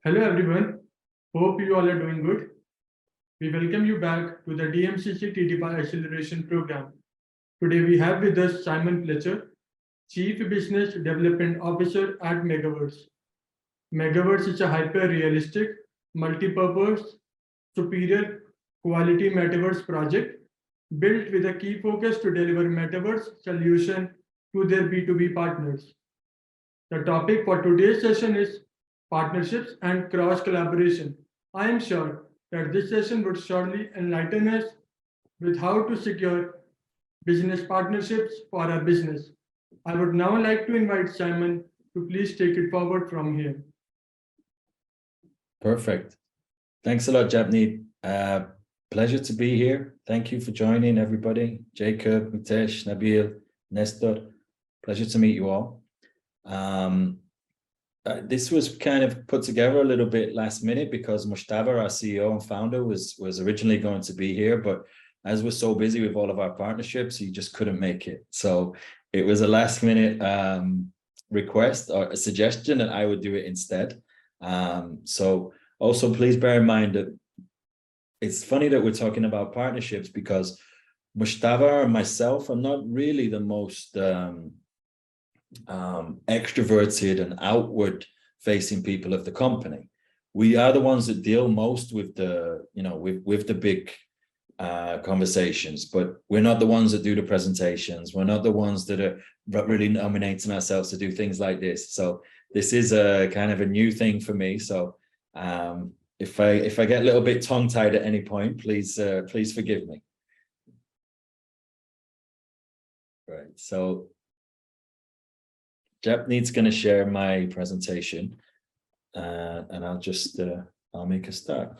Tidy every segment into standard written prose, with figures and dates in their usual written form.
Hello everyone, hope you all are doing good. We welcome you back to the DMCC TDPI Acceleration Program. Today we have with us Simon Fletcher, Chief Business Development Officer at Megaverse. Megaverse is a hyper-realistic, multi-purpose, superior quality metaverse project built with a key focus to deliver metaverse solution to their B2B partners. The topic for today's session is partnerships and cross collaboration. I am sure that this session would surely enlighten us with how to secure business partnerships for our business. I would now like to invite Simon to please take it forward from here. Perfect. Thanks a lot, Japneet. Pleasure to be here. Thank you for joining, everybody. Jacob, Mitesh, Nabil, Nestor. Pleasure to meet you all. This was kind of put together a little bit last minute because Mustafa, our CEO and founder, was originally going to be here, but as we're so busy with all of our partnerships, he just couldn't make it. So it was a last minute request or a suggestion that I would do it instead. So also please bear in mind that it's funny that we're talking about partnerships because Mustafa and myself are not really the most extroverted and outward facing people of the company. We are the ones that deal most with the, with the big conversations, but we're not the ones that do the presentations. We're not the ones that are really nominating ourselves to do things like this. So this is a kind of a new thing for me. So if I get a little bit tongue-tied at any point, please forgive me. Right. So Japneet's going to share my presentation, and I'll just I'll make a start.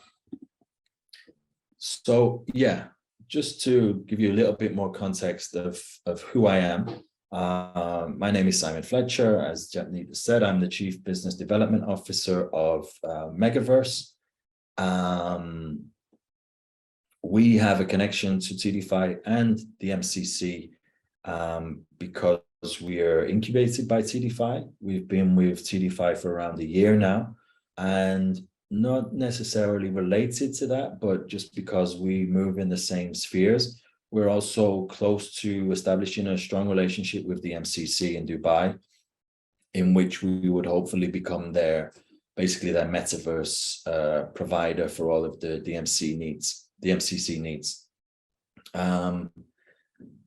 So yeah, just to give you a little bit more context of who I am. My name is Simon Fletcher. As Japneet said, I'm the Chief Business Development Officer of Megaverse. We have a connection to TDFI and the MCC because we are incubated by TDFI. We've been with TDFI for around a year now, and not necessarily related to that, but just because we move in the same spheres, we're also close to establishing a strong relationship with the MCC in Dubai, in which we would hopefully become basically their metaverse provider for all of the MCC needs.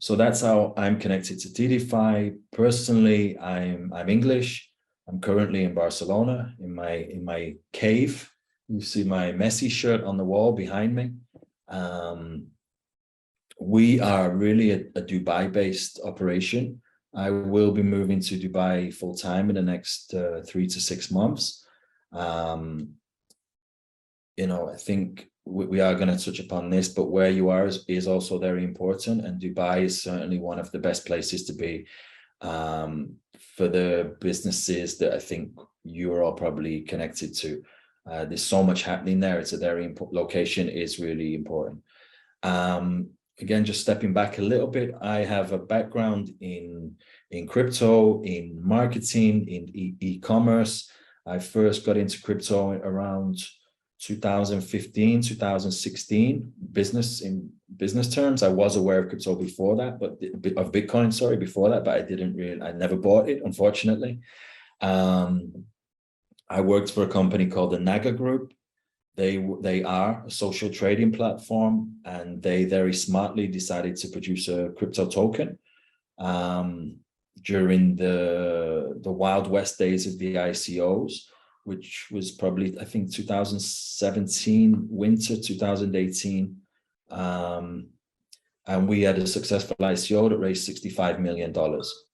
So that's how I'm connected to TDFI. Personally, I'm English. I'm currently in Barcelona in my cave. You see my Messi shirt on the wall behind me. We are really a Dubai-based operation. I will be moving to Dubai full-time in the next 3 to 6 months. I think we are going to touch upon this, but where you are is also very important, and Dubai is certainly one of the best places to be for the businesses that I think you are all probably connected to. There's so much happening there. It's a very important location, is really important. Again, just stepping back a little bit, I have a background in crypto, in marketing, in e-commerce. I first got into crypto around 2015, 2016, in business terms. I was aware of crypto before that, but of Bitcoin, sorry, before that, but I never bought it, unfortunately. I worked for a company called the Naga Group. They are a social trading platform, and they very smartly decided to produce a crypto token during the Wild West days of the ICOs, which was probably, I think, 2017, winter 2018. And we had a successful ICO that raised $65 million.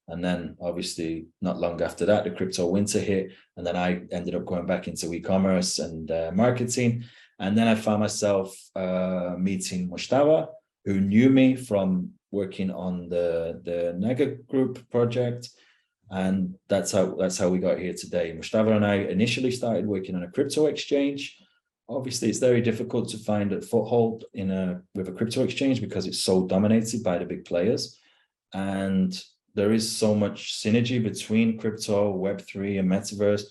And then obviously not long after that, the crypto winter hit. And then I ended up going back into e-commerce and marketing. And then I found myself meeting Mustafa, who knew me from working on the Naga Group project. And that's how we got here today. Mustafa and I initially started working on a crypto exchange. Obviously, it's very difficult to find a foothold with a crypto exchange because it's so dominated by the big players. And there is so much synergy between crypto, Web3, and metaverse.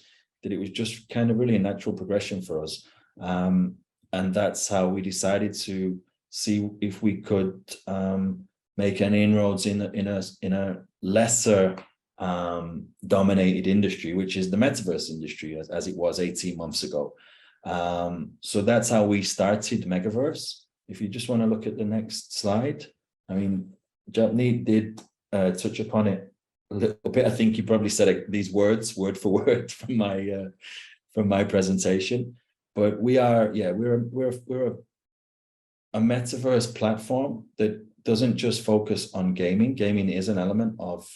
that it was just kind of really a natural progression for us. And that's how we decided to see if we could make any inroads in a lesser dominated industry, which is the metaverse industry, as it was 18 months ago. So that's how we started Megaverse. If you just want to look at the next slide, I mean, Japneet did touch upon it a little bit. I think he probably said these words word for word from my presentation. But we're a metaverse platform that doesn't just focus on gaming. Gaming is an element of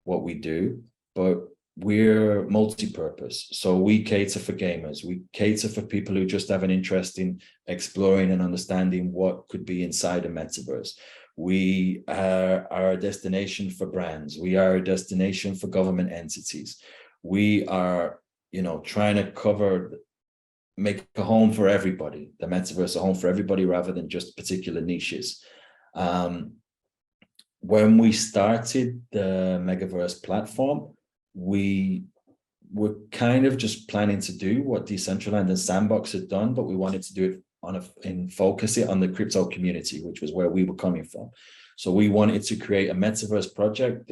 what we do, but we're multi-purpose. So we cater for gamers. We cater for people who just have an interest in exploring and understanding what could be inside a metaverse. We are a destination for brands. We are a destination for government entities. We are, trying to make a home for everybody, the metaverse a home for everybody rather than just particular niches. When we started the Megaverse platform, we were kind of just planning to do what Decentraland and Sandbox had done, but we wanted to do it focus it on the crypto community, which was where we were coming from. So we wanted to create a metaverse project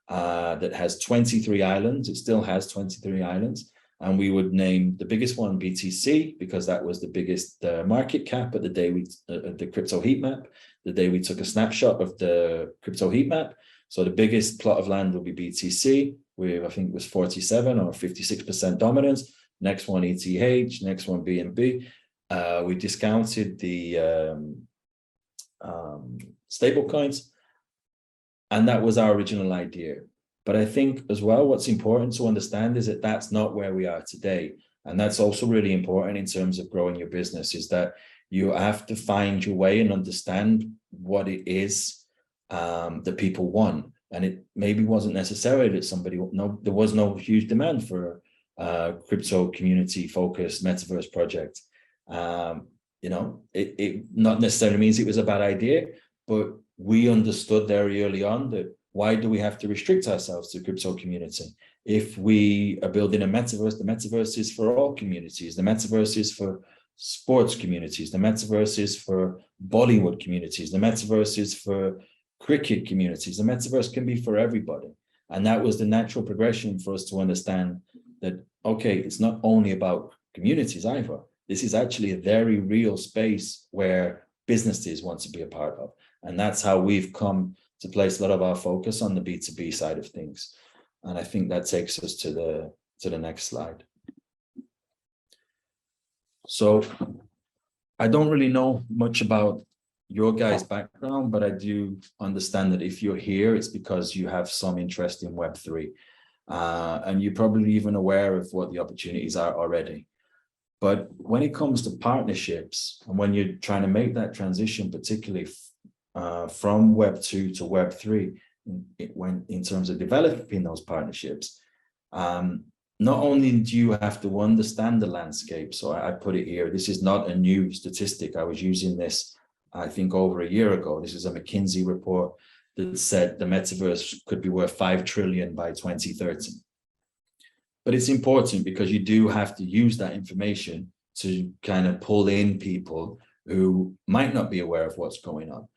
that has 23 islands. It still has 23 islands. And we would name the biggest one BTC because that was the biggest market cap at the day the crypto heat map, the day we took a snapshot of the crypto heat map. So the biggest plot of land will be BTC with, I think it was 47 or 56% dominance. Next one ETH, next one BNB. We discounted the stable coins, and that was our original idea. But I think as well, what's important to understand is that that's not where we are today. And that's also really important in terms of growing your business, is that you have to find your way and understand what it is that people want. And it maybe wasn't necessarily that there was no huge demand for crypto community focused metaverse project. It not necessarily means it was a bad idea, but we understood very early on that why do we have to restrict ourselves to crypto community? If we are building a metaverse, the metaverse is for all communities. The metaverse is for sports communities. The metaverse is for Bollywood communities. The metaverse is for cricket communities. The metaverse can be for everybody. And that was the natural progression for us to understand that, okay, it's not only about communities either. This is actually a very real space where businesses want to be a part of. And that's how we've come to place a lot of our focus on the B2B side of things. And I think that takes us to the next slide. So I don't really know much about your guys' background, but I do understand that if you're here, it's because you have some interest in Web3. And you're probably even aware of what the opportunities are already. But when it comes to partnerships, and when you're trying to make that transition, particularly from Web 2 to Web 3, in terms of developing those partnerships, not only do you have to understand the landscape, so I put it here, this is not a new statistic. I was using this, I think, over a year ago. This is a McKinsey report that said the metaverse could be worth 5 trillion by 2030. But it's important because you do have to use that information to kind of pull in people who might not be aware of what's going on.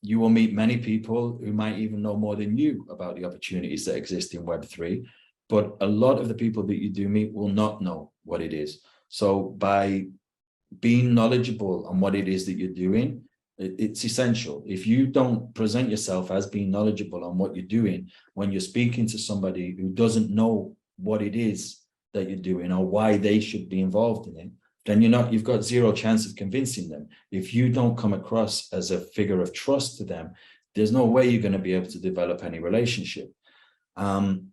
You will meet many people who might even know more than you about the opportunities that exist in Web3, but a lot of the people that you do meet will not know what it is. So by being knowledgeable on what it is that you're doing, it's essential. If you don't present yourself as being knowledgeable on what you're doing, when you're speaking to somebody who doesn't know what it is that you're doing or why they should be involved in it, then you've got zero chance of convincing them. If you don't come across as a figure of trust to them, there's no way you're going to be able to develop any relationship. And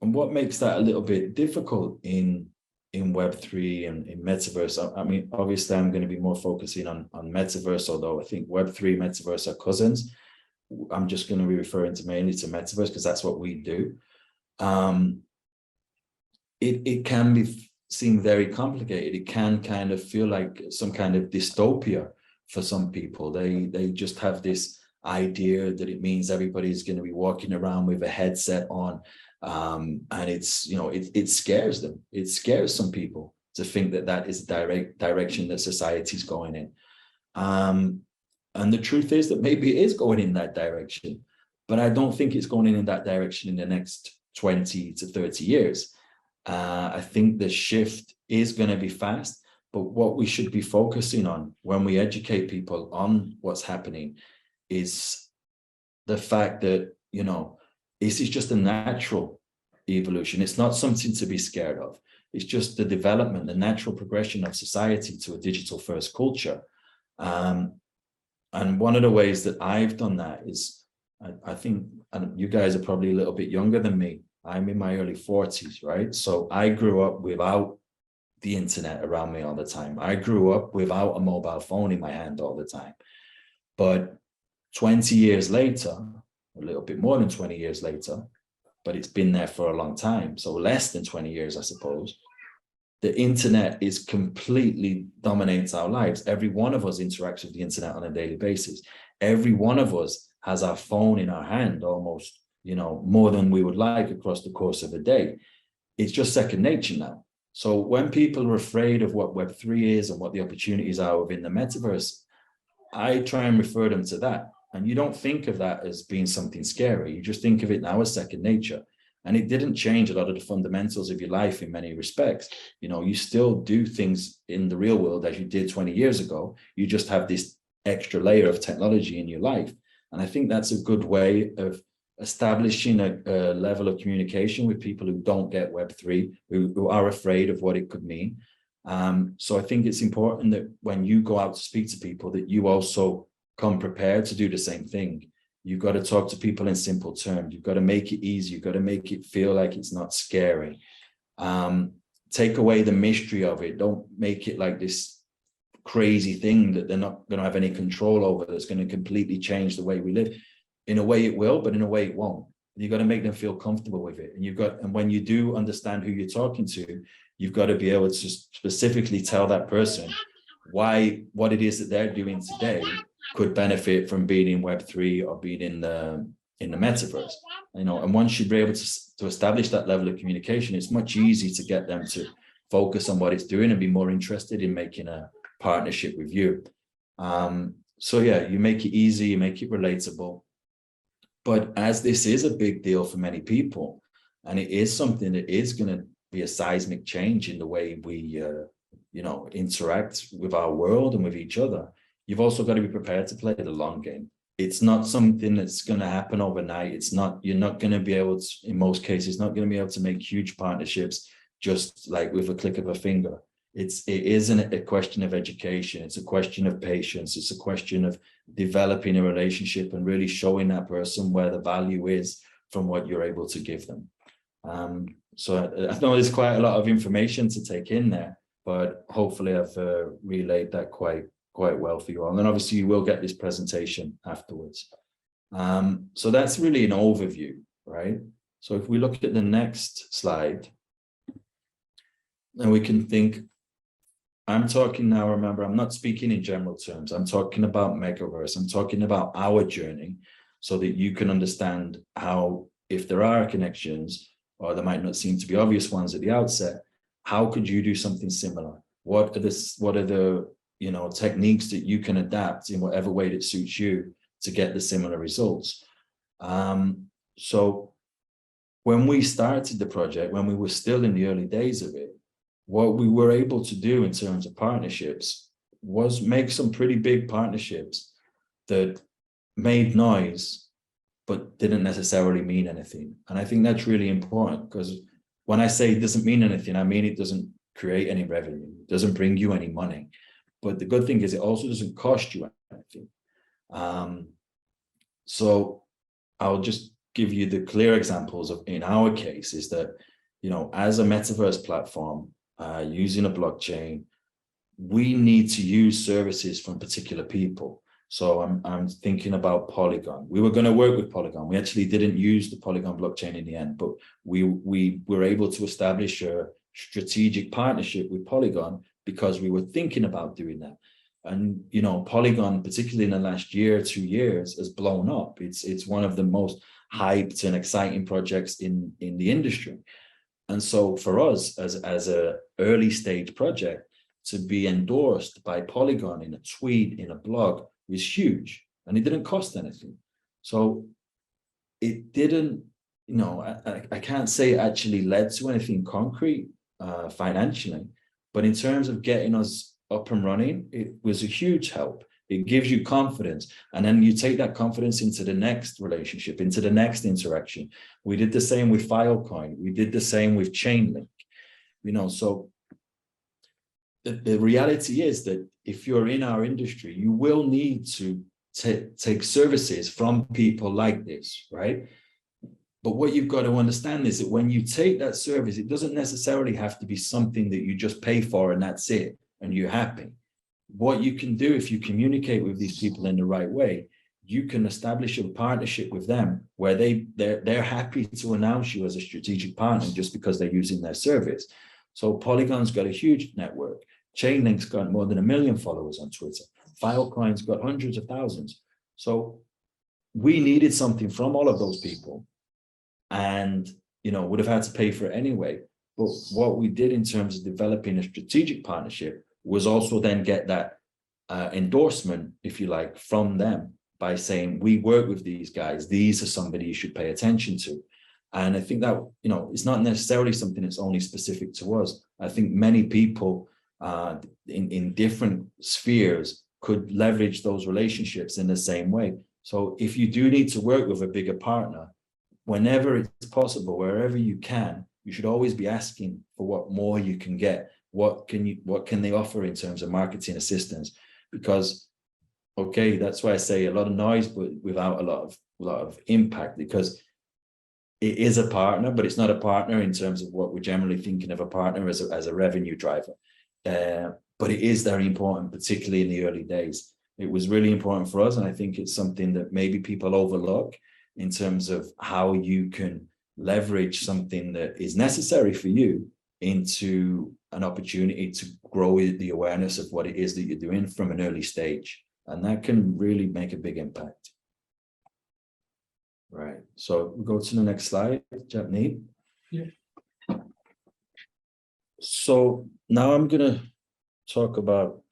what makes that a little bit difficult in Web3 and in Metaverse, I mean, obviously I'm going to be more focusing on Metaverse, although I think Web3, Metaverse are cousins. I'm just going to be referring mainly to Metaverse because that's what we do. It can seem very complicated. It can kind of feel like some kind of dystopia for some people. They just have this idea that it means everybody's going to be walking around with a headset on And it's, it scares them. It scares some people to think that that is the direction that society's going in. And the truth is that maybe it is going in that direction, but I don't think it's going in that direction in the next 20 to 30 years. I think the shift is going to be fast, but what we should be focusing on when we educate people on what's happening is the fact that, this is just a natural evolution. It's not something to be scared of. It's just the development, the natural progression of society to a digital first culture. And one of the ways that I've done that is, I think, and you guys are probably a little bit younger than me. I'm in my early 40s, right? So I grew up without the internet around me all the time. I grew up without a mobile phone in my hand all the time. But 20 years later, a little bit more than 20 years later, but it's been there for a long time. So less than 20 years, I suppose. The internet is completely dominates our lives. Every one of us interacts with the internet on a daily basis. Every one of us has our phone in our hand almost, more than we would like across the course of a day. It's just second nature now. So when people are afraid of what Web3 is and what the opportunities are within the metaverse, I try and refer them to that. And you don't think of that as being something scary. You just think of it now as second nature. And it didn't change a lot of the fundamentals of your life in many respects. You still do things in the real world as you did 20 years ago. You just have this extra layer of technology in your life. And I think that's a good way of establishing a level of communication with people who don't get Web3, who are afraid of what it could mean. So I think it's important that when you go out to speak to people, that you also come prepared to do the same thing. You've got to talk to people in simple terms. You've got to make it easy. You've got to make it feel like it's not scary. Take away the mystery of it. Don't make it like this crazy thing that they're not going to have any control over, that's going to completely change the way we live. In a way it will, but in a way it won't. You've got to make them feel comfortable with it. And when you do understand who you're talking to, you've got to be able to specifically tell that person why what it is that they're doing today could benefit from being in Web3 or being in the metaverse. And once you're able to establish that level of communication, it's much easier to get them to focus on what it's doing and be more interested in making a partnership with you. So yeah, you make it easy, you make it relatable. But as this is a big deal for many people, and it is something that is going to be a seismic change in the way we, interact with our world and with each other, you've also got to be prepared to play the long game. It's not something that's going to happen overnight. You're not going to be able to, in most cases, not going to be able to make huge partnerships just like with a click of a finger. It isn't a question of education. It's a question of patience. It's a question of developing a relationship and really showing that person where the value is from what you're able to give them. So I know there's quite a lot of information to take in there, but hopefully I've relayed that quite well for you all. And then obviously you will get this presentation afterwards. So that's really an overview, right? So if we look at the next slide, then we can think, I'm talking now, remember, I'm not speaking in general terms. I'm talking about Megaverse. I'm talking about our journey so that you can understand how, if there are connections, or there might not seem to be obvious ones at the outset, how could you do something similar? What are the techniques that you can adapt in whatever way that suits you to get the similar results? So when we started the project, when we were still in the early days of it, what we were able to do in terms of partnerships was make some pretty big partnerships that made noise, but didn't necessarily mean anything. And I think that's really important, because when I say it doesn't mean anything, I mean it doesn't create any revenue, it doesn't bring you any money. But the good thing is it also doesn't cost you anything. So I'll just give you the clear examples of, in our case, is that, as a metaverse platform, using a blockchain, we need to use services from particular people. So I'm thinking about Polygon. We were going to work with Polygon. We actually didn't use the Polygon blockchain in the end, but we were able to establish a strategic partnership with Polygon because we were thinking about doing that. And, Polygon, particularly in the last year, 2 years, has blown up. It's one of the most hyped and exciting projects in the industry. And so for us as a early stage project to be endorsed by Polygon in a tweet, in a blog, was huge, and it didn't cost anything. So it didn't, I can't say it actually led to anything concrete financially, but in terms of getting us up and running, it was a huge help. It gives you confidence, and then you take that confidence into the next relationship, into the next interaction. We did the same with Filecoin. We did the same with Chainlink. So the reality is that if you're in our industry, you will need to take services from people like this, right? But what you've got to understand is that when you take that service, it doesn't necessarily have to be something that you just pay for and that's it, and you're happy. What you can do if you communicate with these people in the right way, you can establish a partnership with them where they're happy to announce you as a strategic partner just because they're using their service. So Polygon's got a huge network. Chainlink's got more than 1 million followers on Twitter. Filecoin's got hundreds of thousands. So we needed something from all of those people, and would have had to pay for it anyway. But what we did in terms of developing a strategic partnership was also then get that endorsement, if you like, from them by saying, we work with these guys, these are somebody you should pay attention to. And I think that, it's not necessarily something that's only specific to us. I think many people in different spheres could leverage those relationships in the same way. So if you do need to work with a bigger partner, whenever it's possible, wherever you can, you should always be asking for what more you can get. What can they offer in terms of marketing assistance? Because, okay, that's why I say a lot of noise, but without a lot of impact, because it is a partner, but it's not a partner in terms of what we're generally thinking of a partner as a revenue driver. But it is very important, particularly in the early days. It was really important for us, and I think it's something that maybe people overlook in terms of how you can leverage something that is necessary for you into an opportunity to grow the awareness of what it is that you're doing from an early stage. And that can really make a big impact. Right. So we'll go to the next slide, Japneet. Yeah. So now I'm going to talk about,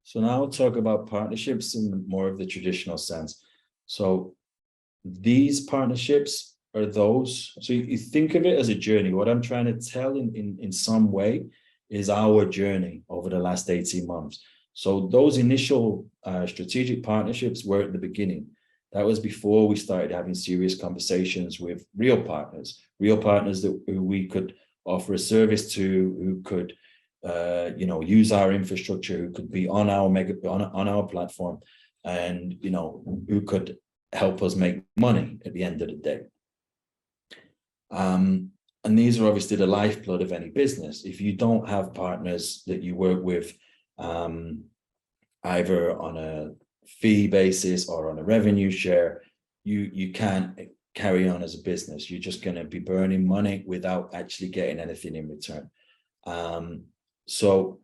so now I'll talk about partnerships in more of the traditional sense. So these partnerships are those, so you think of it as a journey. What I'm trying to tell in some way is our journey over the last 18 months. So those initial strategic partnerships were at the beginning. That was before we started having serious conversations with real partners that who we could offer a service to, who could use our infrastructure, who could be on our platform, and who could help us make money at the end of the day. And these are obviously the lifeblood of any business. If you don't have partners that you work with, either on a fee basis or on a revenue share, you can't carry on as a business. You're just going to be burning money without actually getting anything in return. So,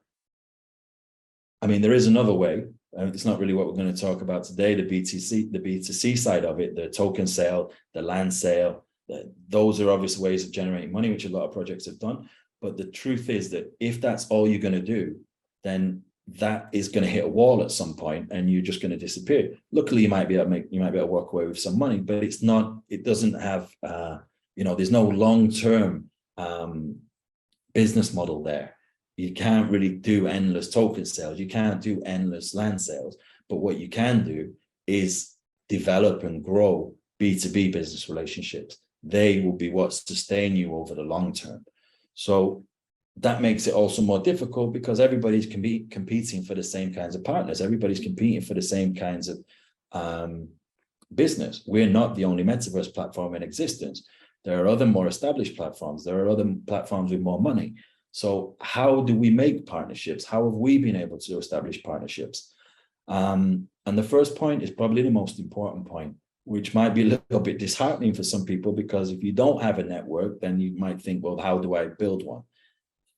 I mean, there is another way. It's not really what we're going to talk about today, the B2C side of it, the token sale, the land sale. Those are obvious ways of generating money, which a lot of projects have done. But the truth is that if that's all you're going to do, then that is going to hit a wall at some point, and you're just going to disappear. Luckily, you might be able to walk away with some money, but it doesn't have, there's no long-term business model there. You can't really do endless token sales. You can't do endless land sales. But what you can do is develop and grow B2B business relationships. They will be what sustain you over the long term. So that makes it also more difficult because everybody's competing for the same kinds of partners. Everybody's competing for the same kinds of business. We're not the only metaverse platform in existence. There are other more established platforms. There are other platforms with more money. So how do we make partnerships? How have we been able to establish partnerships? And the first point is probably the most important point, which might be a little bit disheartening for some people, because if you don't have a network, then you might think, well, how do I build one?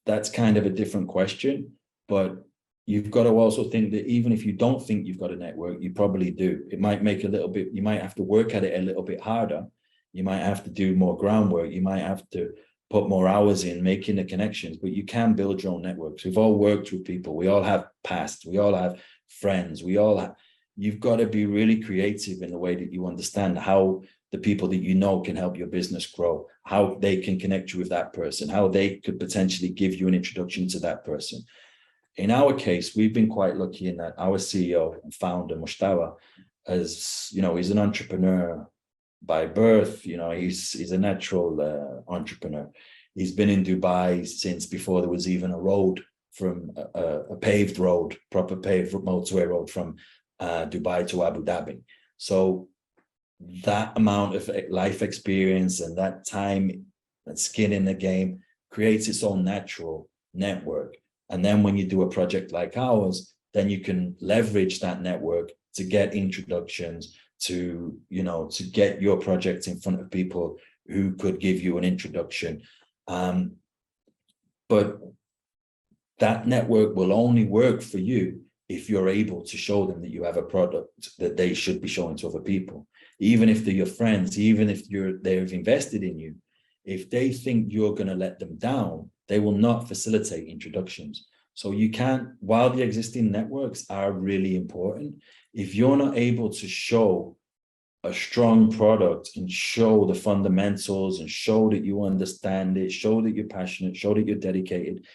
That's kind of a different question, but you've got to also think that even if you don't think you've got a network, you probably do. It might make a little bit, you might have to work at it a little bit harder. You might have to do more groundwork. You might have to put more hours in making the connections, but you can build your own networks. We've all worked with people. We all have past. We all have friends. We all have, you've got to be really creative in the way that you understand how the people that you know can help your business grow, how they can connect you with that person, how they could potentially give you an introduction to that person. In our case, we've been quite lucky in that our CEO and founder, Mustawa, as you know, he's an entrepreneur by birth. You know, he's a natural entrepreneur. He's been in Dubai since before there was even a road from a paved road, proper paved motorway road from Dubai to Abu Dhabi. So that amount of life experience and that time and skin in the game creates its own natural network. And then when you do a project like ours, then you can leverage that network to get introductions, to, you know, to get your project in front of people who could give you an introduction. But that network will only work for you if you're able to show them that you have a product that they should be showing to other people. Even if they're your friends, even if they've invested in you, if they think you're going to let them down, they will not facilitate introductions. So you can't, while the existing networks are really important, if you're not able to show a strong product and show the fundamentals and show that you understand it, show that you're passionate, show that you're dedicated,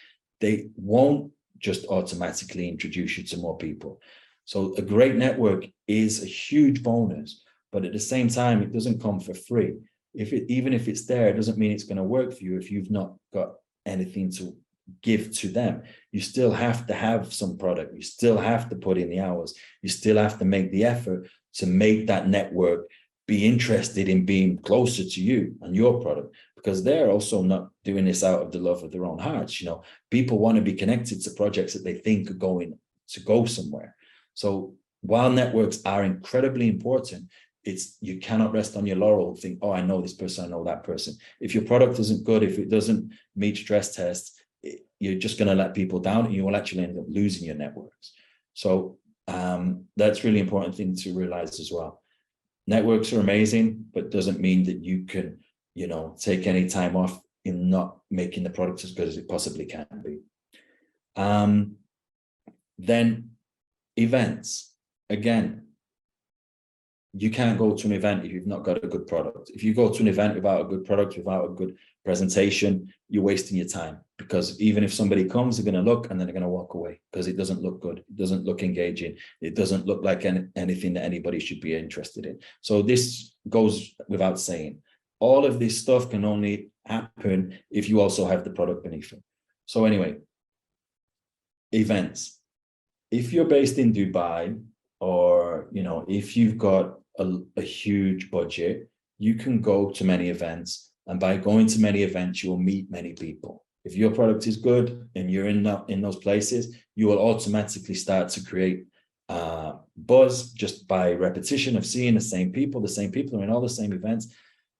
they won't just automatically introduce you to more people. So a great network is a huge bonus, but at the same time, it doesn't come for free. Even if it's there, it doesn't mean it's going to work for you if you've not got anything to give to them. You still have to have some product. You still have to put in the hours. You still have to make the effort to make that network be interested in being closer to you and your product, because they're also not doing this out of the love of their own hearts. You know, people want to be connected to projects that they think are going to go somewhere. So while networks are incredibly important, you cannot rest on your laurel and think, oh, I know this person, I know that person. If your product isn't good, if it doesn't meet stress tests, you're just going to let people down and you will actually end up losing your networks. So that's really important thing to realize as well. Networks are amazing, but doesn't mean that you can, you know, take any time off in not making the product as good as it possibly can be. Then events. Again, you can't go to an event if you've not got a good product. If you go to an event without a good product, without a good presentation, you're wasting your time, because even if somebody comes, they're going to look and then they're going to walk away because it doesn't look good. It doesn't look engaging. It doesn't look like anything that anybody should be interested in. So this goes without saying. All of this stuff can only happen if you also have the product beneath it. So anyway, events. If you're based in Dubai, or, you know, if you've got a huge budget, you can go to many events, and by going to many events, you will meet many people. If your product is good and you're in those places, you will automatically start to create buzz just by repetition of seeing the same people are in all the same events,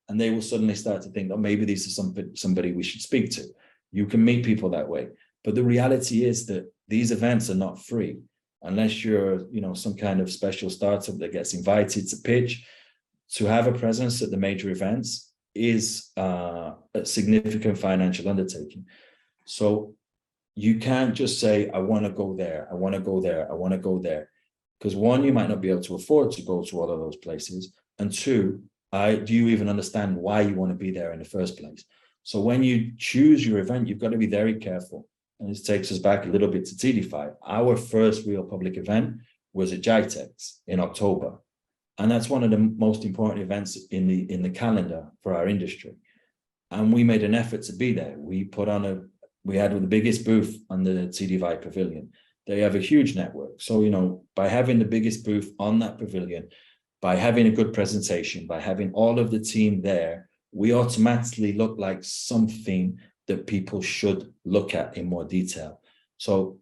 and they will suddenly start to think, oh, maybe this is somebody we should speak to. You can meet people that way. But the reality is that these events are not free. Unless you're, you know, some kind of special startup that gets invited to pitch, to have a presence at the major events is a significant financial undertaking. So you can't just say, I want to go there, I want to go there, I want to go there. Because one, you might not be able to afford to go to all of those places. And two, do you even understand why you want to be there in the first place? So when you choose your event, you've got to be very careful. And this takes us back a little bit to TD5. Our first real public event was at GITEX in October. And that's one of the most important events in the calendar for our industry. And we made an effort to be there. We had the biggest booth on the TD5 pavilion. They have a huge network. So, you know, by having the biggest booth on that pavilion, by having a good presentation, by having all of the team there, we automatically look like something that people should look at in more detail. So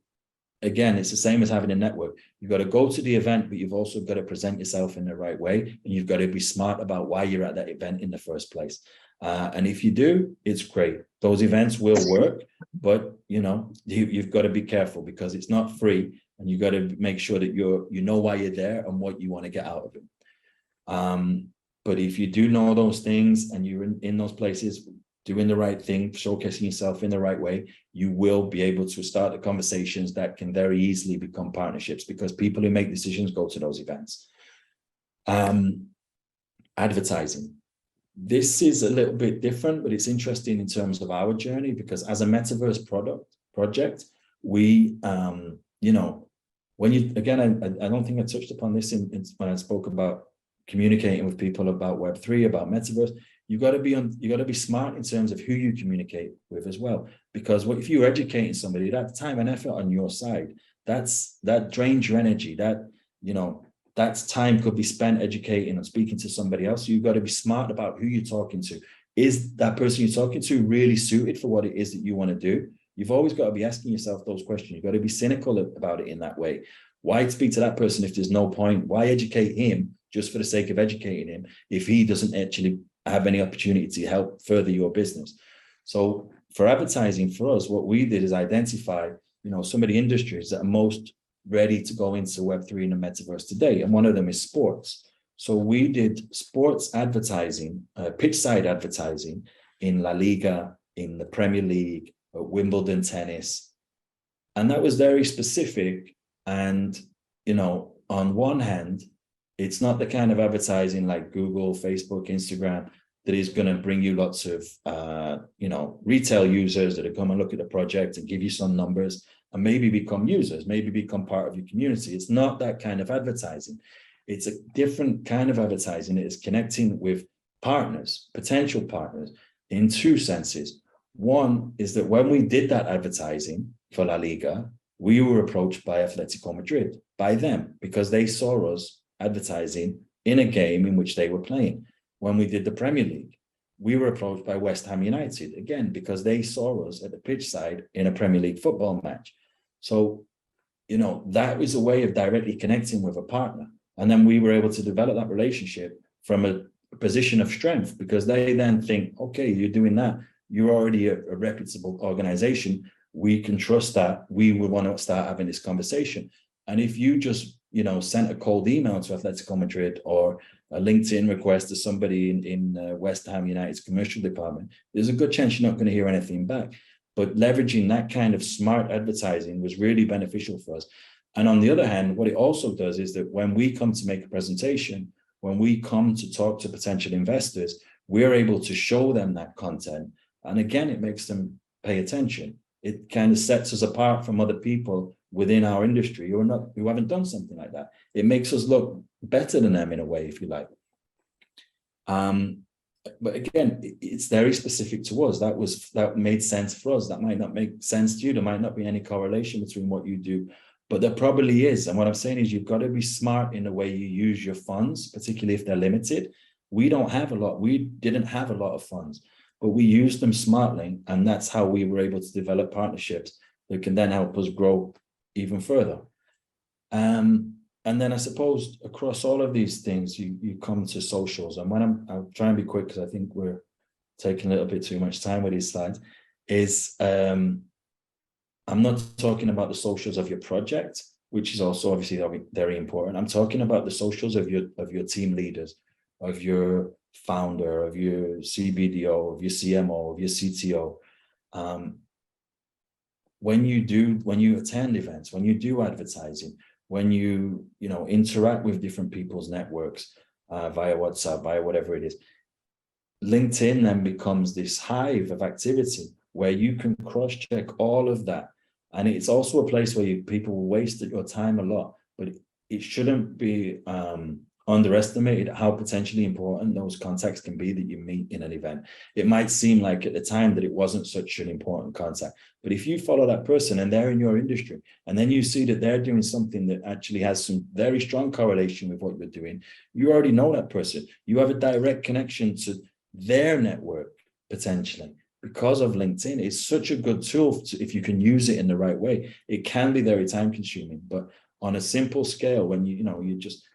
again, it's the same as having a network. You've got to go to the event, but you've also got to present yourself in the right way. And you've got to be smart about why you're at that event in the first place. And if you do, it's great. Those events will work, but you've got to be careful because it's not free, and you've got to make sure that you know why you're there and what you want to get out of it. But if you do know those things and you're in those places doing the right thing, showcasing yourself in the right way, you will be able to start the conversations that can very easily become partnerships, because people who make decisions go to those events. Advertising. This is a little bit different, but it's interesting in terms of our journey, because as a metaverse project, we, when you, again, I don't think I touched upon this when I spoke about communicating with people about Web3, about metaverse. You got to be smart in terms of who you communicate with as well, because if you're educating somebody, that time and effort on your side, that drains your energy. That time could be spent educating and speaking to somebody else. You've got to be smart about who you're talking to. Is that person you're talking to really suited for what it is that you want to do? You've always got to be asking yourself those questions. You've got to be cynical about it in that way. Why speak to that person if there's no point? Why educate him just for the sake of educating him if he doesn't actually have any opportunity to help further your business? So for advertising, for us, what we did is identify, some of the industries that are most ready to go into Web3 and the metaverse today. And one of them is sports. So we did sports advertising, pitch side advertising in La Liga, in the Premier League, Wimbledon tennis. And that was very specific. And, on one hand, it's not the kind of advertising like Google, Facebook, Instagram that is going to bring you lots of, retail users that are going to look at the project and give you some numbers and maybe become users, maybe become part of your community. It's not that kind of advertising. It's a different kind of advertising. It is connecting with partners, potential partners, in two senses. One is that when we did that advertising for La Liga, we were approached by Atletico Madrid, by them, because they saw us advertising in a game in which they were playing. When we did the Premier League, we were approached by West Ham United, again, because they saw us at the pitch side in a Premier League football match. So, that was a way of directly connecting with a partner. And then we were able to develop that relationship from a position of strength, because they then think, okay, you're doing that. You're already a reputable organization. We can trust that. We would want to start having this conversation. And if you just, sent a cold email to Atletico Madrid or a LinkedIn request to somebody in West Ham United's commercial department, there's a good chance you're not going to hear anything back. But leveraging that kind of smart advertising was really beneficial for us. And on the other hand, what it also does is that when we come to make a presentation, when we come to talk to potential investors, we're able to show them that content. And again, it makes them pay attention. It kind of sets us apart from other people within our industry who haven't done something like that. It makes us look better than them in a way, if you like. But again, it's very specific to us. That made sense for us. That might not make sense to you. There might not be any correlation between what you do, but there probably is. And what I'm saying is you've got to be smart in the way you use your funds, particularly if they're limited. We didn't have a lot of funds, but we used them smartly. And that's how we were able to develop partnerships that can then help us grow even further. And then I suppose across all of these things, you come to socials. And when I'll try and be quick because I think we're taking a little bit too much time with these slides, is I'm not talking about the socials of your project, which is also obviously very important. I'm talking about the socials of your team leaders, of your founder, of your CBDO, of your CMO, of your CTO. When you attend events, when you do advertising, when you interact with different people's networks via WhatsApp, via whatever it is, LinkedIn then becomes this hive of activity where you can cross-check all of that. And it's also a place where people will waste your time a lot, but it shouldn't be underestimated how potentially important those contacts can be that you meet in an event. It might seem like at the time that it wasn't such an important contact, but if you follow that person and they're in your industry, and then you see that they're doing something that actually has some very strong correlation with what you're doing, you already know that person. You have a direct connection to their network potentially because of LinkedIn. It's such a good tool if you can use it in the right way. It can be very time consuming, but on a simple scale, when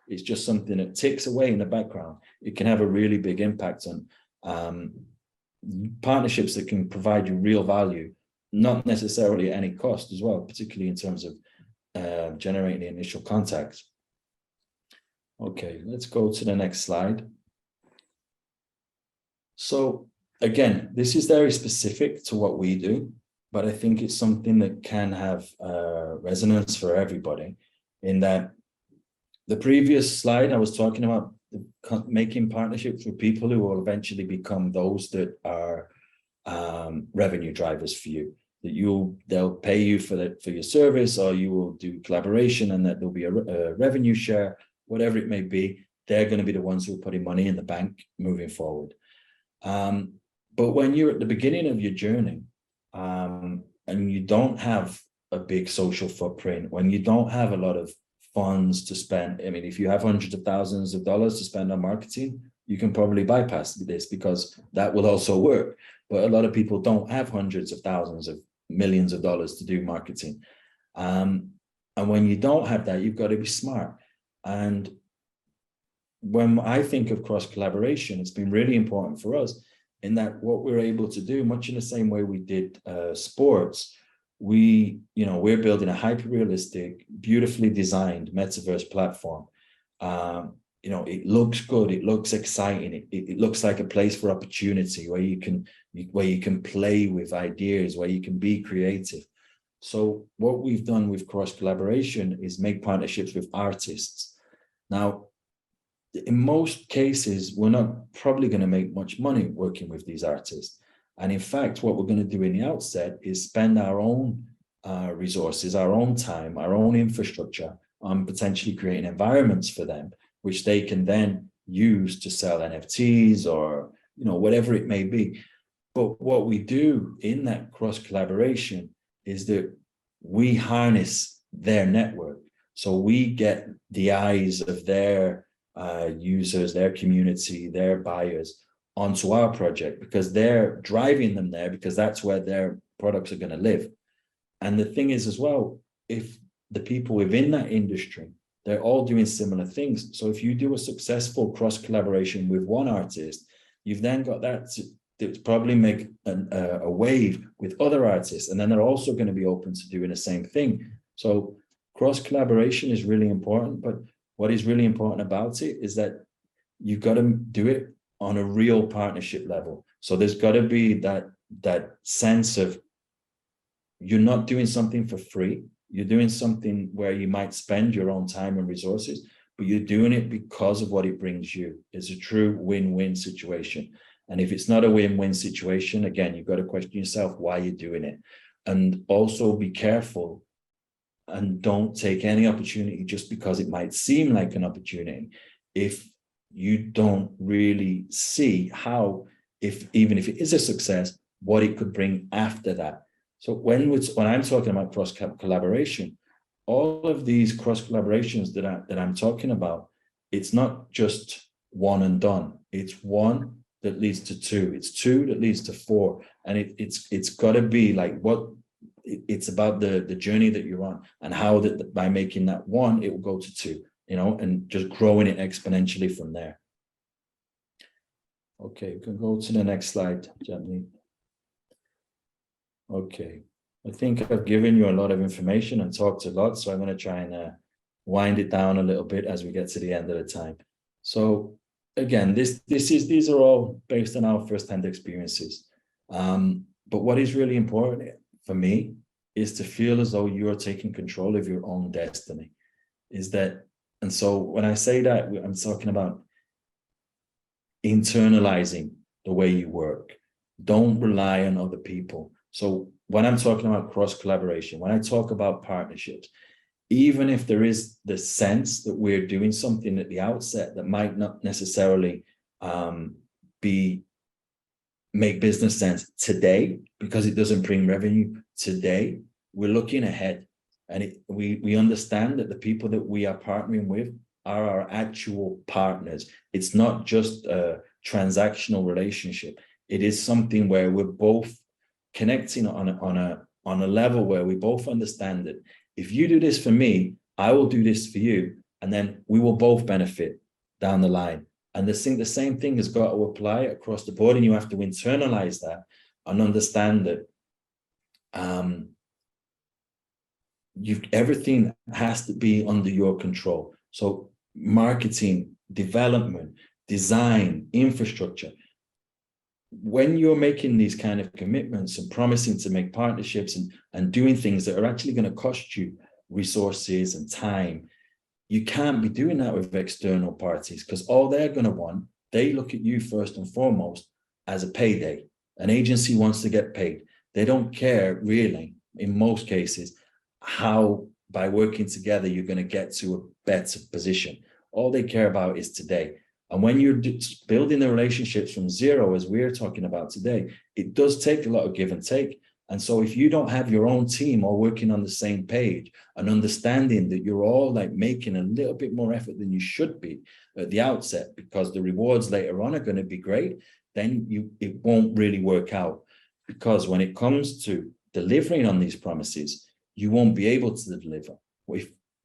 it's just something that ticks away in the background, it can have a really big impact on partnerships that can provide you real value, not necessarily at any cost as well, particularly in terms of generating the initial contacts. Okay, let's go to the next slide. So again, this is very specific to what we do, but I think it's something that can have resonance for everybody, in that the previous slide I was talking about making partnerships with people who will eventually become those that are revenue drivers for you. That they'll pay you for your service, or you will do collaboration, and that there'll be a revenue share, whatever it may be. They're going to be the ones who are putting money in the bank moving forward. But when you're at the beginning of your journey, and you don't have a big social footprint, when you don't have a lot of funds to spend, I mean, if you have hundreds of thousands of dollars to spend on marketing, you can probably bypass this, because that will also work. But a lot of people don't have hundreds of thousands of millions of dollars to do marketing. And when you don't have that, you've got to be smart. And when I think of cross collaboration, it's been really important for us in that what we're able to do, much in the same way we did sports, we're building a hyper realistic, beautifully designed metaverse platform. It looks good, it looks exciting, it looks like a place for opportunity where you can play with ideas, where you can be creative. So what we've done with cross collaboration is make partnerships with artists. Now, in most cases, we're not probably going to make much money working with these artists. And in fact, what we're going to do in the outset is spend our own resources, our own time, our own infrastructure on potentially creating environments for them, which they can then use to sell NFTs or whatever it may be. But what we do in that cross collaboration is that we harness their network. So we get the eyes of their users, their community, their buyers onto our project, because they're driving them there, because that's where their products are going to live. And the thing is as well, if the people within that industry, they're all doing similar things. So if you do a successful cross collaboration with one artist, you've then got that to probably make a wave with other artists, and then they're also going to be open to doing the same thing. So cross collaboration is really important, but what is really important about it is that you've got to do it on a real partnership level. So there's got to be that sense of you're not doing something for free. You're doing something where you might spend your own time and resources, but you're doing it because of what it brings you. It's a true win-win situation. And if it's not a win-win situation, again, you've got to question yourself why you're doing it. And also be careful and don't take any opportunity just because it might seem like an opportunity, if you don't really see how, even if it is a success, what it could bring after that. So when I'm talking about cross collaboration, all of these cross collaborations that I'm talking about, it's not just one and done. It's one that leads to two. It's two that leads to four, and it's got to be like what. It's about the journey that you're on, and how that by making that one, it will go to two, and just growing it exponentially from there. Okay, we can go to the next slide, gently. Okay, I think I've given you a lot of information and talked a lot, so I'm going to try and wind it down a little bit as we get to the end of the time. So again, these are all based on our first-hand experiences. But what is really important for me is to feel as though you're taking control of your own destiny. And so when I say that, I'm talking about internalizing the way you work. Don't rely on other people. So when I'm talking about cross collaboration, when I talk about partnerships, even if there is the sense that we're doing something at the outset that might not necessarily make business sense today, because it doesn't bring revenue today, we're looking ahead, and we understand that the people that we are partnering with are our actual partners. It's not just a transactional relationship. It is something where we're both connecting on a level where we both understand that if you do this for me, I will do this for you, and then we will both benefit down the line. And the same thing has got to apply across the board, and you have to internalize that and understand that everything has to be under your control. So marketing, development, design, infrastructure. When you're making these kind of commitments and promising to make partnerships and doing things that are actually going to cost you resources and time, you can't be doing that with external parties, because all they're going to want, they look at you first and foremost as a payday. An agency wants to get paid. They don't care really, in most cases, how by working together you're going to get to a better position. All they care about is today. And when you're building the relationships from zero, as we're talking about today, it does take a lot of give and take. And so if you don't have your own team all working on the same page and understanding that you're all like making a little bit more effort than you should be at the outset, because the rewards later on are going to be great, then it won't really work out. Because when it comes to delivering on these promises, you won't be able to deliver.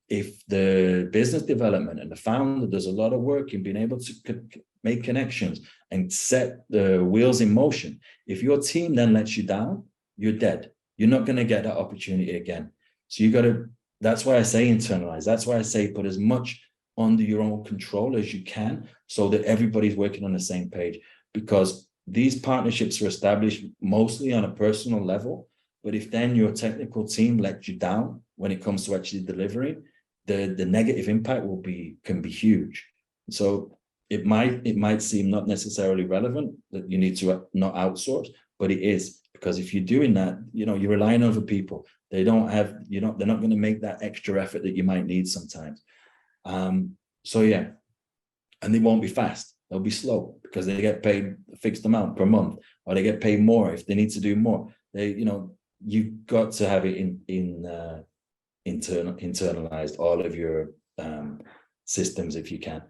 If the business development and the founder does a lot of work in being able to make connections and set the wheels in motion, if your team then lets you down, you're dead. You're not going to get that opportunity again. So you got to, that's why I say internalize. That's why I say put as much under your own control as you can, so that everybody's working on the same page. Because these partnerships are established mostly on a personal level. But if then your technical team lets you down when it comes to actually delivering, the negative impact can be huge. So it might seem not necessarily relevant that you need to not outsource, but it is, because if you're doing that, you're relying on other people. They're not going to make that extra effort that you might need sometimes. So yeah, and they won't be fast. They'll be slow because they get paid a fixed amount per month, or they get paid more if they need to do more. You've got to have it internalized, all of your systems if you can,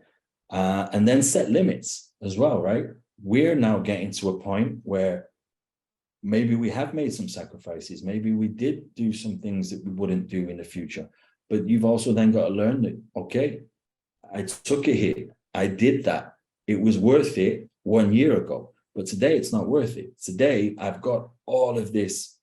and then set limits as well, right? We're now getting to a point where maybe we have made some sacrifices. Maybe we did do some things that we wouldn't do in the future. But you've also then got to learn that, okay, I took a hit. I did that. It was worth it 1 year ago. But today it's not worth it. Today I've got all of this,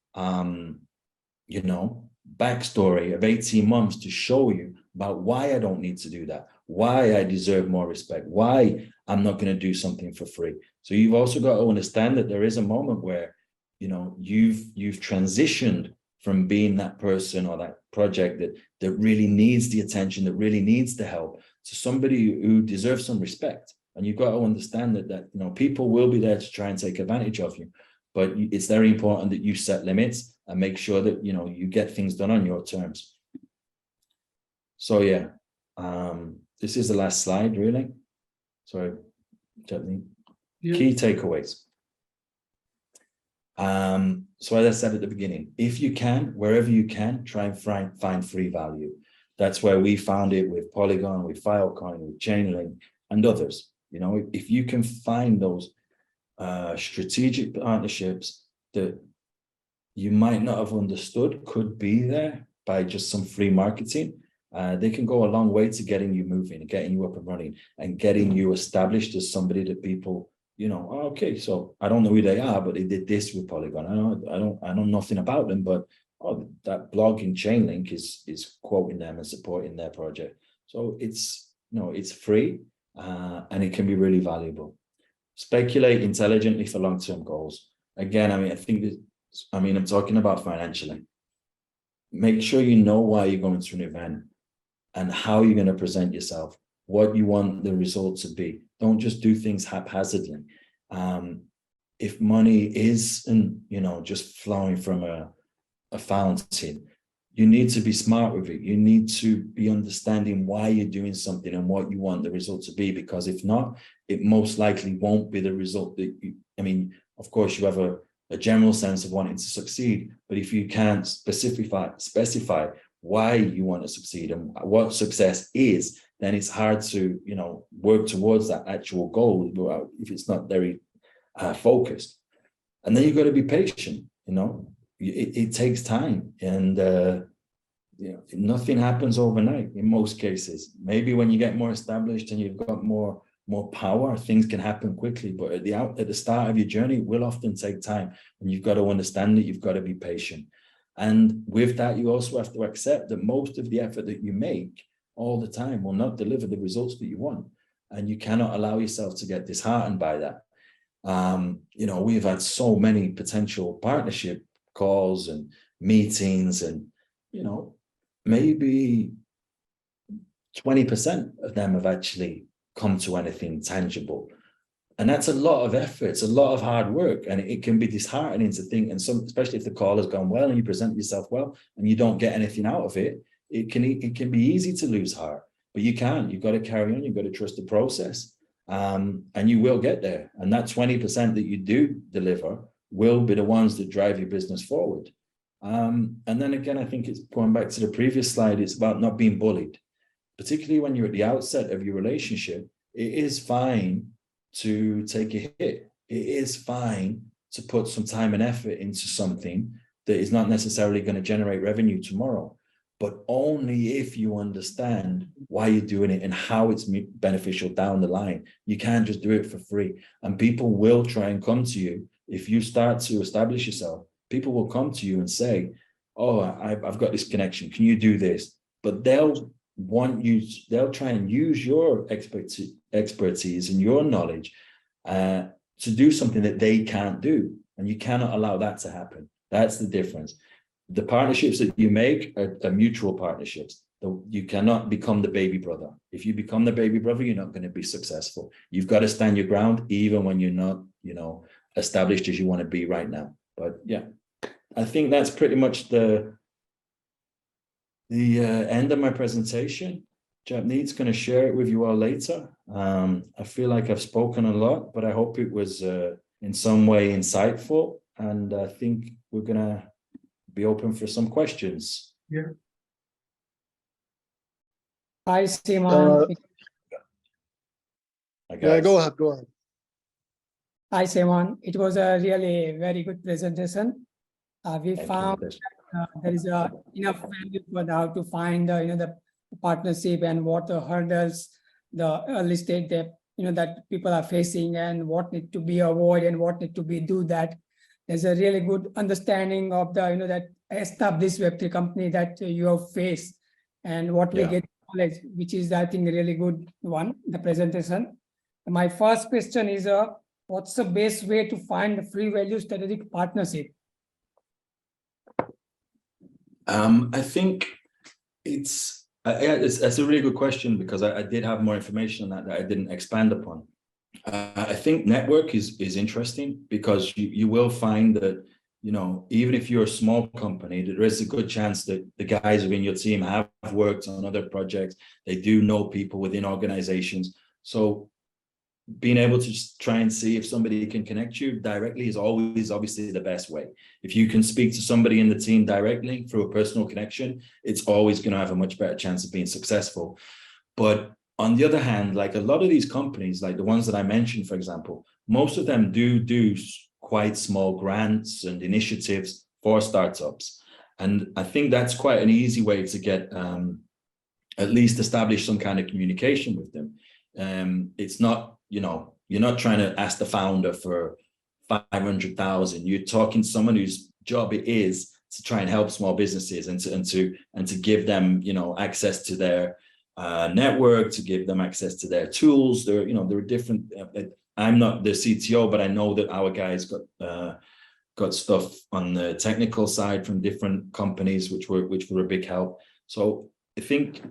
backstory of 18 months to show you about why I don't need to do that, why I deserve more respect, why I'm not going to do something for free. So you've also got to understand that there is a moment where you've transitioned from being that person or that project that really needs the attention, that really needs the help, to somebody who deserves some respect. And you've got to understand that people will be there to try and take advantage of you, but it's very important that you set limits and make sure that you get things done on your terms. So yeah, this is the last slide, really. Sorry, gently. Yeah. Key takeaways. So as I said at the beginning, if you can, wherever you can, try and find free value. That's where we found it with Polygon, with Filecoin, with Chainlink, and others. If you can find those strategic partnerships that you might not have understood could be there by just some free marketing, they can go a long way to getting you moving and getting you up and running and getting you established as somebody that people, okay, so I don't know who they are, but they did this with Polygon. I know nothing about them, but that blog in Chainlink is quoting them and supporting their project. So it's free and it can be really valuable. Speculate intelligently for long-term goals. Again, I'm talking about financially. Make sure you know why you're going to an event and how you're going to present yourself, what you want the result to be. Don't just do things haphazardly. If money isn't, just flowing from a fountain, you need to be smart with it. You need to be understanding why you're doing something and what you want the result to be, because if not, it most likely won't be the result that of course you have a general sense of wanting to succeed, but if you can't specify why you want to succeed and what success is, then it's hard to, work towards that actual goal if it's not very focused. And then you've got to be patient, it takes time, and nothing happens overnight in most cases. Maybe when you get more established and you've got more more power. Things can happen quickly, but at the start of your journey, it will often take time, and you've got to understand that you've got to be patient. And with that, you also have to accept that most of the effort that you make all the time will not deliver the results that you want, and you cannot allow yourself to get disheartened by that. We've had so many potential partnership calls and meetings, and maybe 20% of them have actually come to anything tangible. And that's a lot of effort. It's a lot of hard work, and it can be disheartening to think, and especially if the call has gone well and you present yourself well and you don't get anything out of it, it can be easy to lose heart, but you can't. You've got to carry on. You've got to trust the process, and you will get there. And that 20% that you do deliver will be the ones that drive your business forward. And then again, I think it's going back to the previous slide. It's about not being bullied, particularly when you're at the outset of your relationship. It is fine to take a hit. It is fine to put some time and effort into something that is not necessarily going to generate revenue tomorrow, but only if you understand why you're doing it and how it's beneficial down the line. You can't just do it for free. And people will try and come to you. If you start to establish yourself, people will come to you and say, oh, I've got this connection. Can you do this? But they'll try and use your expertise and your knowledge to do something that they can't do. And you cannot allow that to happen. That's the difference. The partnerships that you make are mutual partnerships. You cannot become the baby brother. If you become the baby brother, you're not going to be successful. You've got to stand your ground, even when you're not, established as you want to be right now. But yeah, I think that's pretty much the end of my presentation. Japneet's going to share it with you all later. I feel like I've spoken a lot, but I hope it was in some way insightful. And I think we're going to be open for some questions. Yeah. Hi, Simon. Yeah, go ahead. Hi, Simon. It was a really very good presentation. We Thank found you. there is enough value for how to find the partnership and what the hurdles, the early stage that people are facing, and what need to be avoided and what need to be do that. There's a really good understanding of the that established Web3 company that you have faced, and what we get knowledge, which is I think a really good one, the presentation. My first question is what's the best way to find the free value strategic partnership? I think it's a really good question, because I did have more information on that I didn't expand upon. I think network is interesting, because you will find that, even if you're a small company, there is a good chance that the guys within your team have worked on other projects. They do know people within organizations. So being able to just try and see if somebody can connect you directly is always obviously the best way. If you can speak to somebody in the team directly through a personal connection, it's always going to have a much better chance of being successful. But on the other hand, like a lot of these companies, like the ones that I mentioned, for example, most of them do quite small grants and initiatives for startups. And I think that's quite an easy way to get at least establish some kind of communication with them. It's not, you're not trying to ask the founder for 500,000. You're talking to someone whose job it is to try and help small businesses and to give them, access to their network, to give them access to their tools. There are different. I'm not the CTO, but I know that our guys got stuff on the technical side from different companies, which were a big help. So I think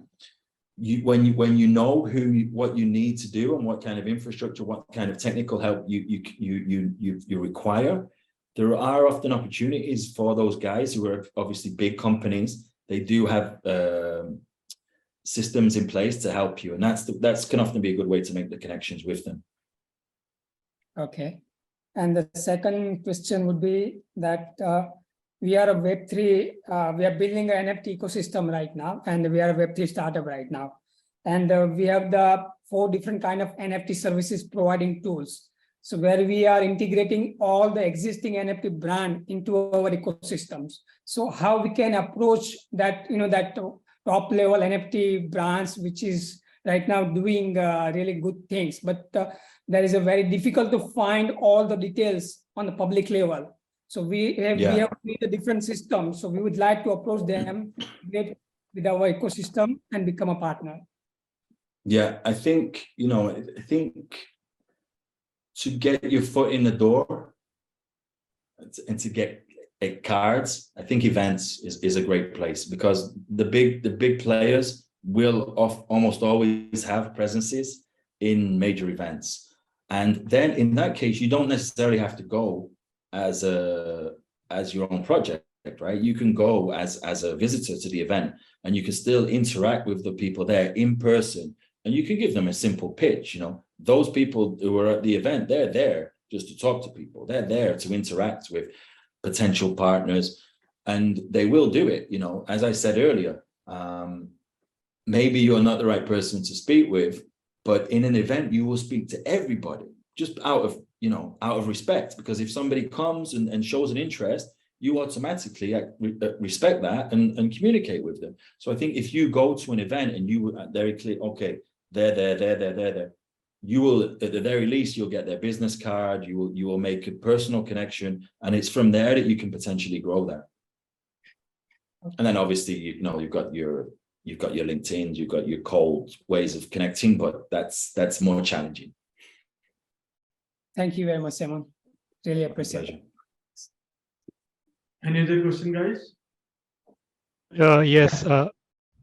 when you know what you need to do and what kind of infrastructure, what kind of technical help you require, there are often opportunities for those guys who are obviously big companies. They do have systems in place to help you, and that's can often be a good way to make the connections with them. Okay, and the second question would be that we are a Web3, we are building an NFT ecosystem right now, and we are a Web3 startup right now. And we have the 4 different kind of NFT services providing tools. So where we are integrating all the existing NFT brand into our ecosystems. So how we can approach that, that top level NFT brands, which is right now doing really good things, but there is a very difficult to find all the details on the public level. So we have created a different system. So we would like to approach them with our ecosystem and become a partner. Yeah, I think, I think to get your foot in the door and to get cards, I think events is a great place, because the big players will almost always have presences in major events. And then in that case, you don't necessarily have to go as your own project, right? You can go as a visitor to the event, and you can still interact with the people there in person, and you can give them a simple pitch. Those people who are at the event, they're there just to talk to people. They're there to interact with potential partners, and they will do it. As I said earlier, maybe you're not the right person to speak with, but in an event, you will speak to everybody just out of respect, because if somebody comes and shows an interest, you automatically respect that and communicate with them. So I think if you go to an event and you are very clear, okay, they're there, you will, at the very least, you'll get their business card, you will make a personal connection, and it's from there that you can potentially grow that. And then obviously, you've got your LinkedIn, you've got your cold ways of connecting, but that's more challenging. Thank you very much, Simon. Really appreciate it. Any other question, guys? Yes.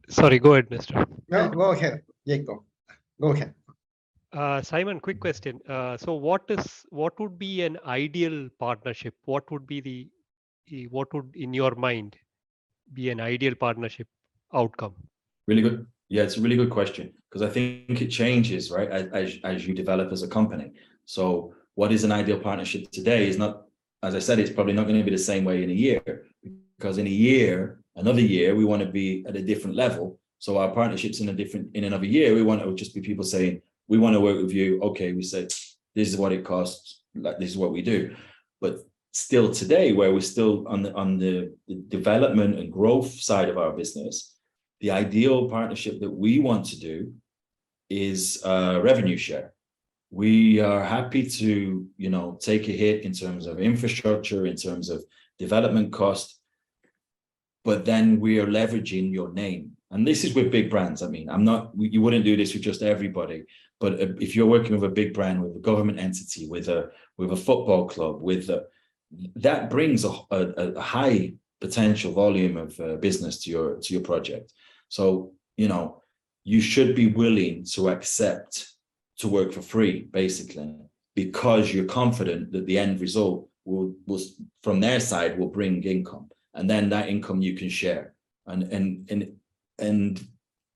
Sorry, go ahead, Mr. No, go ahead, Jacob. Go ahead. Simon, quick question. So what would be an ideal partnership? What would, in your mind, be an ideal partnership outcome? Really good. Yeah, it's a really good question, because I think it changes, right, as you develop as a company. So what is an ideal partnership today is not, as I said, it's probably not going to be the same way in a year, because in another year, we want to be at a different level. So our partnerships in another year, we want to just be people saying, we want to work with you. Okay, we say, this is what it costs. Like, this is what we do. But still today, where we're still on the development and growth side of our business, the ideal partnership that we want to do is revenue share. We are happy to, take a hit in terms of infrastructure, in terms of development cost, but then we are leveraging your name. And this is with big brands. I mean, you wouldn't do this with just everybody, but if you're working with a big brand, with a government entity, with a football club, that brings a high potential volume of business to your project. So, you should be willing to accept to work for free, basically, because you're confident that the end result will from their side will bring income, and then that income you can share. And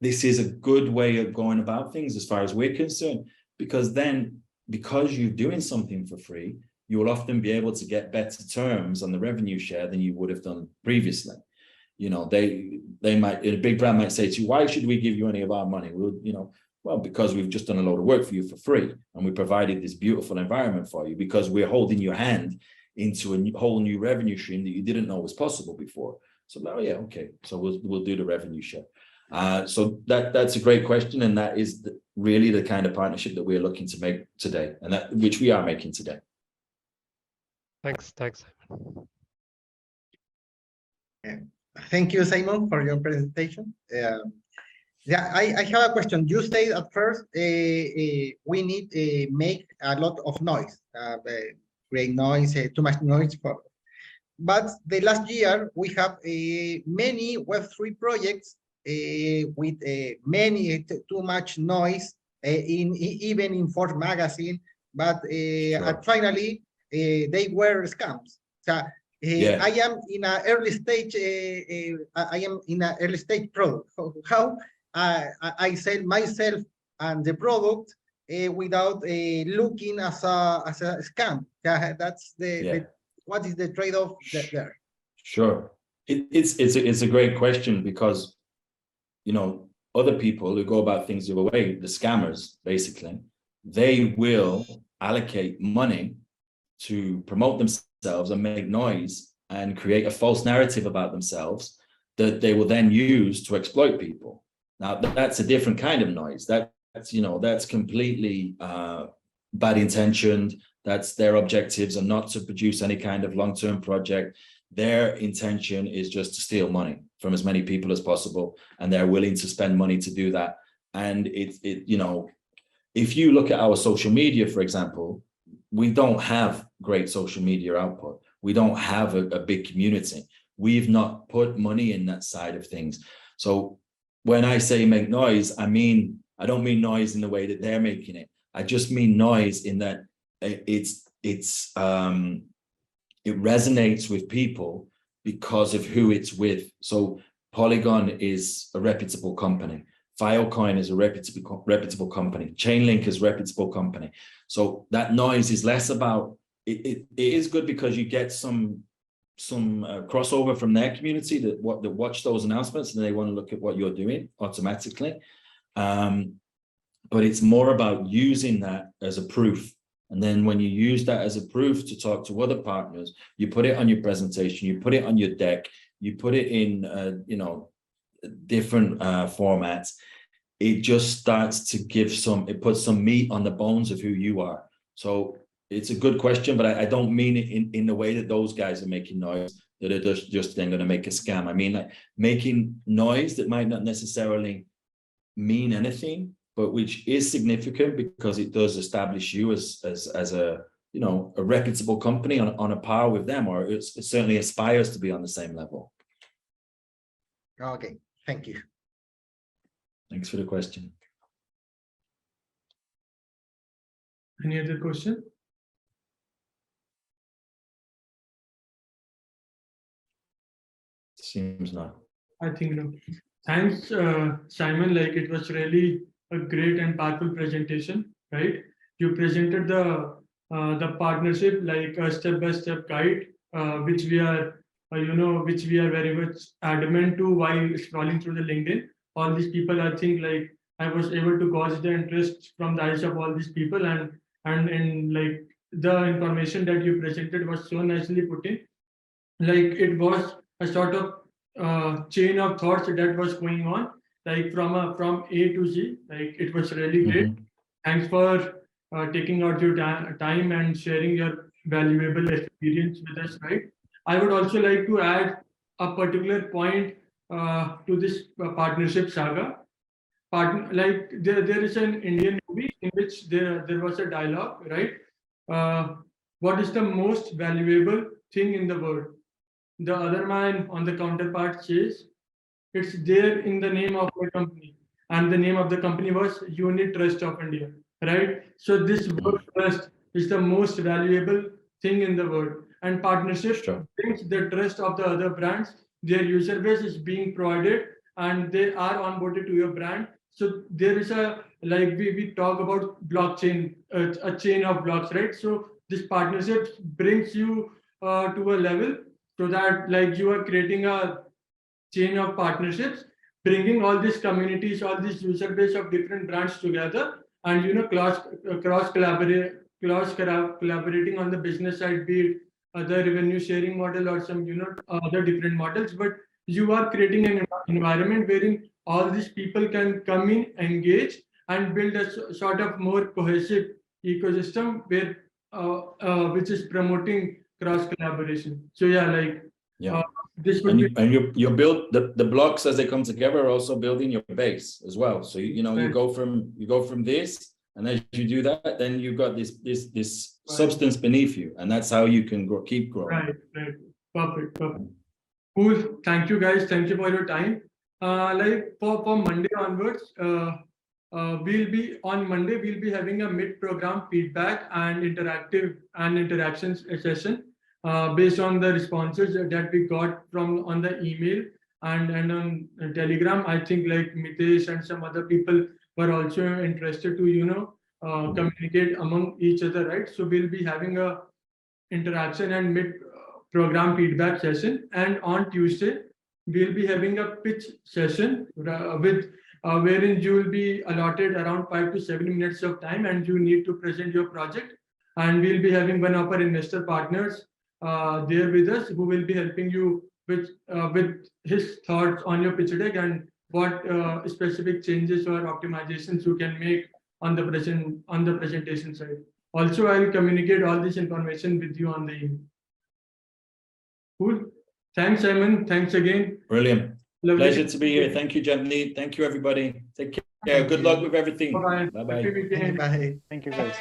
this is a good way of going about things as far as we're concerned, because you're doing something for free, you will often be able to get better terms on the revenue share than you would have done previously. A big brand might say to you, why should we give you any of our money? Well, because we've just done a load of work for you for free, and we provided this beautiful environment for you, because we're holding your hand into a whole new revenue stream that you didn't know was possible before. So, oh yeah, okay. So we'll do the revenue share. So that's a great question, and that is really the kind of partnership that we're looking to make today, and which we are making today. Thanks, Simon. Thank you, Simon, for your presentation. Yeah, I have a question. You said at first we need to make a lot of noise, great noise, too much noise. But the last year we have many Web3 projects with too much noise, even in Forbes magazine. But Sure. Finally, they were scams. So, Yeah. I am in an early stage. I am in an early stage product. How I sell myself and the product without looking as a scam. That's what is the trade-off there? Sure. It's a great question, because other people who go about things the other way, the scammers, basically, they will allocate money to promote themselves and make noise and create a false narrative about themselves that they will then use to exploit people. Now, that's a different kind of noise. that's completely bad intentioned. That's their objectives are not to produce any kind of long-term project. Their intention is just to steal money from as many people as possible, and they're willing to spend money to do that. And if you look at our social media, for example, we don't have great social media output. We don't have a big community. We've not put money in that side of things. So when I say make noise, I don't mean noise in the way that they're making it. I just mean noise in that it resonates with people because of who it's with. So Polygon is a reputable company. Filecoin is a reputable company. Chainlink is a reputable company. So that noise is less about it is good because you get some crossover from their community that watch those announcements and they want to look at what you're doing automatically. But it's more about using that as a proof. And then when you use that as a proof to talk to other partners, you put it on your presentation, you put it on your deck, you put it in, different formats. It just starts to give it puts some meat on the bones of who you are. So it's a good question, but I don't mean it in the way that those guys are making noise, that are just then going to make a scam. I mean, like making noise that might not necessarily mean anything, but which is significant because it does establish you as a a reputable company on a par with them, or it certainly aspires to be on the same level. Okay, thank you. Thanks for the question. Any other question? Seems not. I think no. Thanks, Simon. Like it was really a great and powerful presentation, right? You presented the partnership like a step-by-step guide, which we are, which we are very much adamant to while scrolling through the LinkedIn. All these people, I think, like I was able to gauge the interest from the eyes of all these people, and like the information that you presented was so nicely put in. Like it was a sort of chain of thoughts that was going on, like from A to Z. Like it was really great. Thanks for taking out your time and sharing your valuable experience with us, right? I would also like to add a particular point to this partnership saga. Like there is an Indian movie in which there was a dialogue, right? What is the most valuable thing in the world? The other man on the counterpart says, it's there in the name of the company. And the name of the company was Unit Trust of India, right? So this word trust is the most valuable thing in the world. And partnership brings the trust of the other brands. Their user base is being provided and they are onboarded to your brand. So there is a, like we talk about blockchain, a chain of blocks, right? So this partnership brings you to a level so that like you are creating a chain of partnerships, bringing all these communities, all these user base of different brands together, and cross collaborating on the business side, be it the revenue sharing model or some other different models. But you are creating an environment wherein all these people can come in, engage, and build a sort of more cohesive ecosystem where which is promoting cross collaboration. So yeah, like this would you build the blocks as they come together are also building your base as well. So you go from this, and as you do that, then you've got this substance beneath you, and that's how you can keep growing. Right. Perfect. Cool. Thank you guys. Thank you for your time. Like for Monday onwards, we'll be having a mid-program feedback and interactions session based on the responses that we got on the email and on Telegram. I think like Mitesh and some other people were also interested to communicate among each other, right? So we'll be having a interaction and mid-program feedback session, and on Tuesday we'll be having a pitch session with wherein you will be allotted around 5 to 7 minutes of time, and you need to present your project. And we'll be having one of our investor partners there with us, who will be helping you with his thoughts on your pitch deck and what specific changes or optimizations you can make on the presentation side. Also, I'll communicate all this information with you on the email. Cool. Thanks, Simon. Thanks again. Brilliant. Lovely. Pleasure to be here. Thank you, Jamni. Thank you, everybody. Take care. Good luck with everything. Bye-bye. Bye-bye. Happy weekend. Bye. Thank you, guys.